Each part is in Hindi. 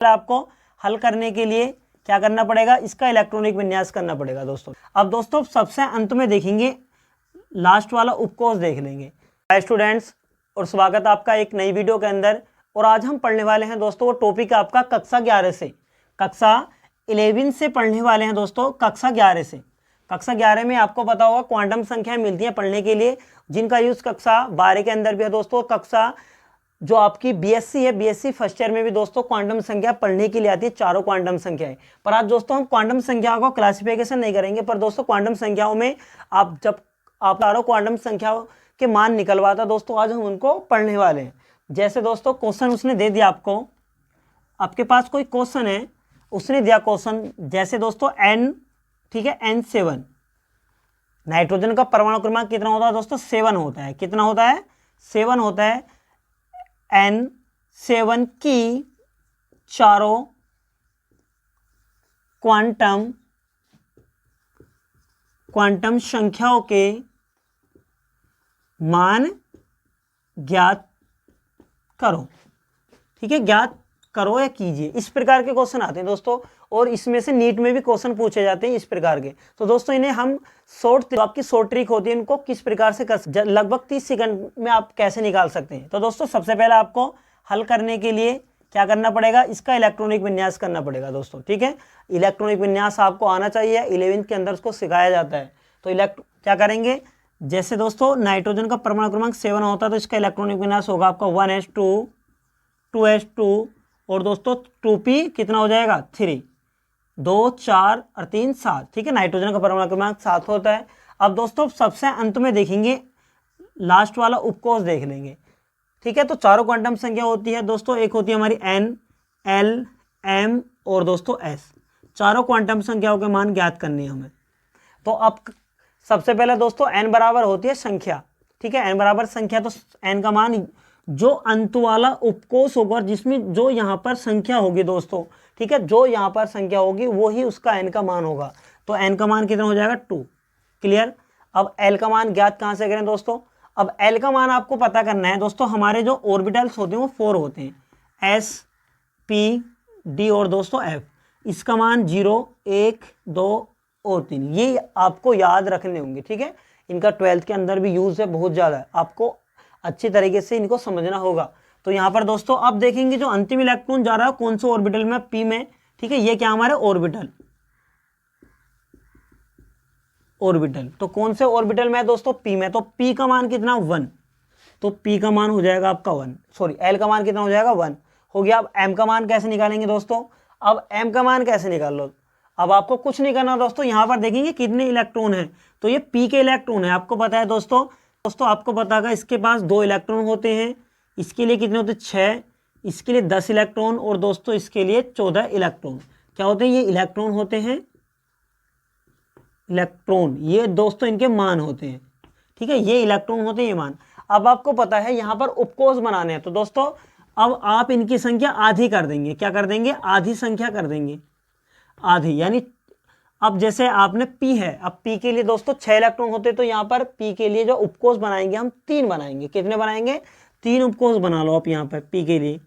आपको हल करने के लिए क्या करना पड़ेगा, इसका इलेक्ट्रॉनिक विन्यास करना पड़ेगा दोस्तों। अब दोस्तों सबसे अंत में देखेंगे, लास्ट वाला उपकोष देख लेंगे। हाय स्टूडेंट्स, और स्वागत आपका एक नई वीडियो के अंदर। और आज हम पढ़ने वाले हैं दोस्तों, वो टॉपिक आपका कक्षा 11 से, कक्षा 11 से पढ़ने वाले हैं दोस्तों, कक्षा 11 से। कक्षा 11 में आपको पता होगा क्वांटम संख्या मिलती है पढ़ने के लिए, जिनका यूज कक्षा 12 के अंदर भी है दोस्तों। कक्षा जो आपकी बीएससी है, बीएससी फर्स्ट ईयर में भी दोस्तों क्वांटम संख्या पढ़ने के लिए आती है, चारों क्वांटम संख्याएं। पर आज दोस्तों हम क्वांटम संख्याओं को क्लासिफिकेशन नहीं करेंगे, पर दोस्तों क्वांटम संख्याओं में आप जब आप चारों क्वांटम संख्याओं के मान निकलवाता दोस्तों, आज हम उनको पढ़ने वाले हैं। जैसे दोस्तों क्वेश्चन उसने दे दिया आपको, आपके पास कोई क्वेश्चन है, उसने दिया क्वेश्चन जैसे दोस्तों n, ठीक है, n7, नाइट्रोजन का परमाणु क्रमांक कितना होता है दोस्तों, 7 होता है। कितना होता है, 7 होता है। n7 की चारों क्वांटम संख्याओं के मान ज्ञात करो, ठीक है, ज्ञात करो या कीजिए। इस प्रकार के क्वेश्चन आते हैं दोस्तों, और इसमें से नीट में भी क्वेश्चन पूछे जाते हैं इस प्रकार के। तो दोस्तों इन्हें हम आपकी शॉर्ट ट्रिक होती है, इनको किस प्रकार से कर लगभग 30 सेकंड में आप कैसे निकाल सकते हैं। तो दोस्तों सबसे पहले आपको हल करने के लिए क्या करना पड़ेगा, इसका इलेक्ट्रॉनिक विन्यास करना पड़ेगा दोस्तों, ठीक है। इलेक्ट्रॉनिक विन्यास आपको आना चाहिए, 11वीं के अंदर उसको सिखाया जाता है। तो क्या करेंगे, जैसे दोस्तों नाइट्रोजन का परमाणु क्रमांक 7 होता है, तो इसका इलेक्ट्रॉनिक विन्यास होगा आपका 1s2 2s2 और दोस्तों 2p कितना हो जाएगा 3, 2 4 और 3 7, ठीक है। नाइट्रोजन का परमाणु क्रमांक 7 होता है। अब दोस्तों सबसे अंत में देखेंगे, लास्ट वाला उपकोष देख लेंगे, ठीक है। तो चारों क्वांटम संख्या होती है दोस्तों, एक होती है हमारी n, l, m और दोस्तों s। चारों क्वांटम संख्याओं के मान ज्ञात करने हैं हमें। तो अब सबसे पहले दोस्तों n बराबर होती है संख्या, ठीक है, n बराबर संख्या। तो n का मान जो अंत वाला उपकोष होगा, जिसमें जो यहाँ पर संख्या होगी दोस्तों, ठीक है, जो यहाँ पर संख्या होगी वो ही उसका n का मान होगा। तो n का मान कितना हो जाएगा 2, क्लियर। अब l का मान ज्ञात कहाँ से करें दोस्तों, अब l का मान आपको पता करना है दोस्तों। हमारे जो ऑर्बिटल्स होते हैं वो 4 होते हैं, s, p, d और दोस्तों f। इसका मान 0 1 2 और 3, ये आपको याद रखने होंगे, ठीक है। इनका 12th के अंदर भी यूज है बहुत ज़्यादा, आपको अच्छी तरीके से इनको समझना होगा। तो यहाँ पर दोस्तों अब देखेंगे जो अंतिम इलेक्ट्रॉन जा रहा है कौन से ऑर्बिटल में, p में, ठीक है। ये क्या हमारे ऑर्बिटल, तो कौन से ऑर्बिटल में है दोस्तों, p में। तो p का मान कितना 1, तो p का मान हो जाएगा आपका 1, सॉरी l का मान कितना हो जाएगा 1 हो गया। अब m का मान कैसे निकालेंगे दोस्तों, अब m का मान कैसे निकाल लो। अब आपको कुछ नहीं करना दोस्तों, यहाँ पर देखेंगे कितने इलेक्ट्रॉन है, तो ये p के इलेक्ट्रॉन है, आपको पता है दोस्तों आपको पता है इसके पास 2 इलेक्ट्रॉन होते हैं। इसके लिए कितने होते हैं 6, इसके लिए 10 इलेक्ट्रॉन और दोस्तों इसके लिए 14 इलेक्ट्रॉन। क्या होते हैं, ये इलेक्ट्रॉन होते हैं, इलेक्ट्रॉन, ये दोस्तों इनके मान होते हैं, ठीक है, ये इलेक्ट्रॉन होते हैं, ये मान। अब आपको पता है यहाँ पर उपकोष बनाने हैं, तो दोस्तों अब आप इनकी संख्या आधी कर देंगे। क्या कर देंगे, आधी संख्या कर देंगे, आधी। यानी अब जैसे आपने p है, अब p के लिए दोस्तों 6 इलेक्ट्रॉन होते, तो यहाँ पर p के लिए जो उपकोष बनाएंगे हम 3 बनाएंगे। कितने बनाएंगे, 3 उपकोष बना लो आप यहाँ पर p के लिए,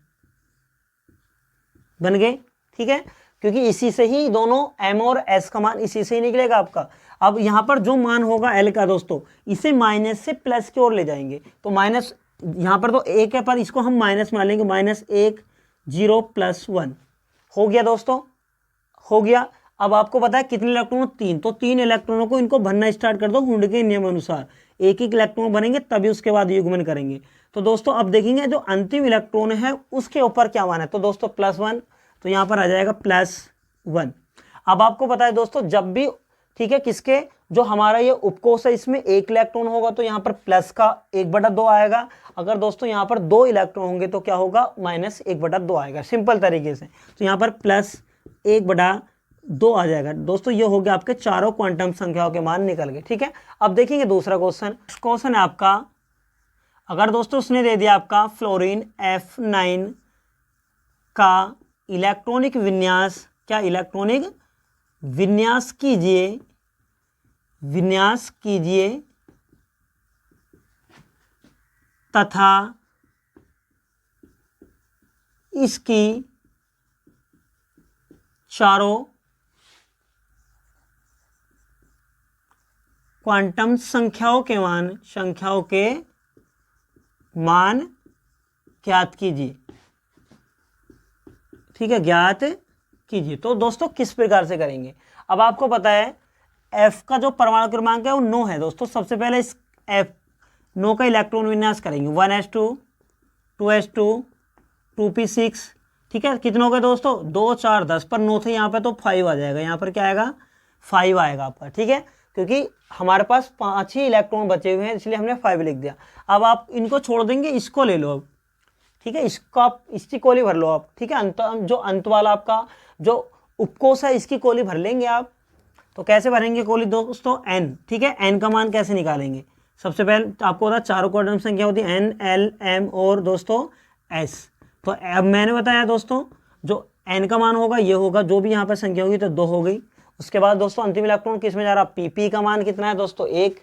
बन गए, ठीक है, क्योंकि इसी से ही दोनों m और s का मान इसी से ही निकलेगा आपका। अब यहाँ पर जो मान होगा l का दोस्तों, इसे माइनस से प्लस की ओर ले जाएंगे। तो माइनस, यहाँ पर तो 1 है पर इसको हम माइनस मान लेंगे, -1 0 + 1 हो गया दोस्तों, हो गया। अब आपको पता है कितने इलेक्ट्रॉन, 3, तो 3 इलेक्ट्रॉनों को इनको भरना स्टार्ट कर दो हुंड के नियम अनुसार। एक एक इलेक्ट्रॉन बनेंगे तभी उसके बाद युग्मन करेंगे। तो दोस्तों अब देखेंगे जो अंतिम इलेक्ट्रॉन है उसके ऊपर क्या मान है, तो दोस्तों +1, तो यहाँ पर आ जाएगा +1। अब आपको पता है दोस्तों जब भी, ठीक है, किसके, जो हमारा ये उपकोष है इसमें 1 इलेक्ट्रॉन होगा तो यहाँ पर प्लस का 1/2 आएगा। अगर दोस्तों यहाँ पर 2 इलेक्ट्रॉन होंगे तो क्या होगा, -1/2 आएगा, सिंपल तरीके से। तो यहाँ पर +1/2 आ जाएगा दोस्तों। ये हो गया आपके चारों क्वांटम संख्याओं के मान निकल गए, ठीक है। अब देखेंगे दूसरा क्वेश्चन है आपका, अगर दोस्तों उसने दे दिया आपका फ्लोरीन F9 का इलेक्ट्रॉनिक विन्यास, क्या इलेक्ट्रॉनिक विन्यास कीजिए तथा इसकी चारों क्वांटम संख्याओं के मान ज्ञात कीजिए। ठीक है, ज्ञात कीजिए। तो दोस्तों किस प्रकार से करेंगे, अब आपको पता है F का जो परमाणु क्रमांक है वो 9 है दोस्तों। सबसे पहले इस F 9 का इलेक्ट्रॉन विन्यास करेंगे, 1s2 2s2 2p6। ठीक है, कितने हो गए दोस्तों, 2 4 10 पर 9 थे यहाँ पे तो 5 आ जाएगा, यहाँ पर क्या आएगा 5 आएगा आपका। ठीक है, क्योंकि हमारे पास 5 ही इलेक्ट्रॉन बचे हुए हैं इसलिए हमने 5 लिख दिया। अब आप इनको छोड़ देंगे, इसको ले लो अब। ठीक है, इसको आप इसकी कोली भर लो आप। ठीक है, जो अंत वाला आपका जो उपकोष है इसकी कोली भर लेंगे आप। तो कैसे भरेंगे कोली दोस्तों, n। ठीक है, n का मान कैसे निकालेंगे, सबसे पहले आपको पता चारों क्वांटम संख्या होती है n l m और दोस्तों s। तो अब मैंने बताया दोस्तों जो n का मान होगा ये होगा, जो भी यहाँ पर संख्या होगी तो 2 हो गई। उसके बाद दोस्तों अंतिम इलेक्ट्रॉन किस में जा रहा, p का मान कितना है दोस्तों 1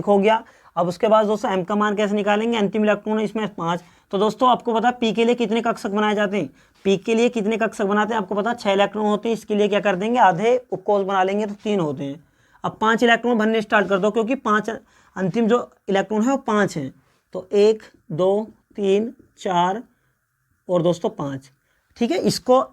हो गया। अब उसके बाद दोस्तों m का मान कैसे निकालेंगे, अंतिम इलेक्ट्रॉन इसमें 5। तो दोस्तों आपको पता है p के लिए कितने कक्षक बनाए जाते हैं, p के लिए कितने कक्षक बनाते हैं आपको पता है 6 इलेक्ट्रॉन होते हैं। इसके लिए क्या कर देंगे, आधे उपकोष बना लेंगे तो 3 होते हैं। अब 5 इलेक्ट्रॉन भरने स्टार्ट कर दो, क्योंकि 5 अंतिम जो इलेक्ट्रॉन है वो 5 हैं। तो 1 2 3 4 और दोस्तों 5। ठीक है, इसको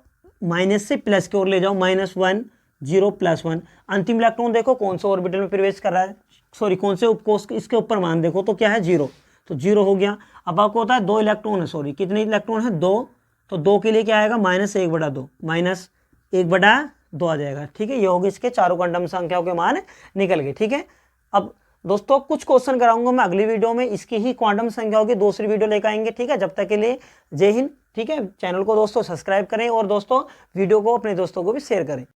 माइनस से प्लस की ओर ले जाओ, -1 0 +1। अंतिम इलेक्ट्रॉन देखो कौन से ऑर्बिटल में प्रवेश कर रहा है, सॉरी कौन से उपकोष इसके ऊपर मान देखो तो क्या है 0, तो 0 हो गया। अब आपको होता है 2 इलेक्ट्रॉन है, सॉरी कितने इलेक्ट्रॉन है 2, तो 2 के लिए क्या आएगा -1/2, -1/2 आ जाएगा। ठीक है, ये होगी इसके चारों क्वांटम संख्याओं के मान निकल गए। ठीक है, अब दोस्तों कुछ क्वेश्चन कराऊंगा मैं अगली वीडियो में, इसकी ही क्वांटम संख्याओं की दूसरी वीडियो लेकर आएंगे। ठीक है, जब तक के लिए जय हिंद। ठीक है, चैनल को दोस्तों सब्सक्राइब करें और दोस्तों वीडियो को अपने दोस्तों को भी शेयर करें।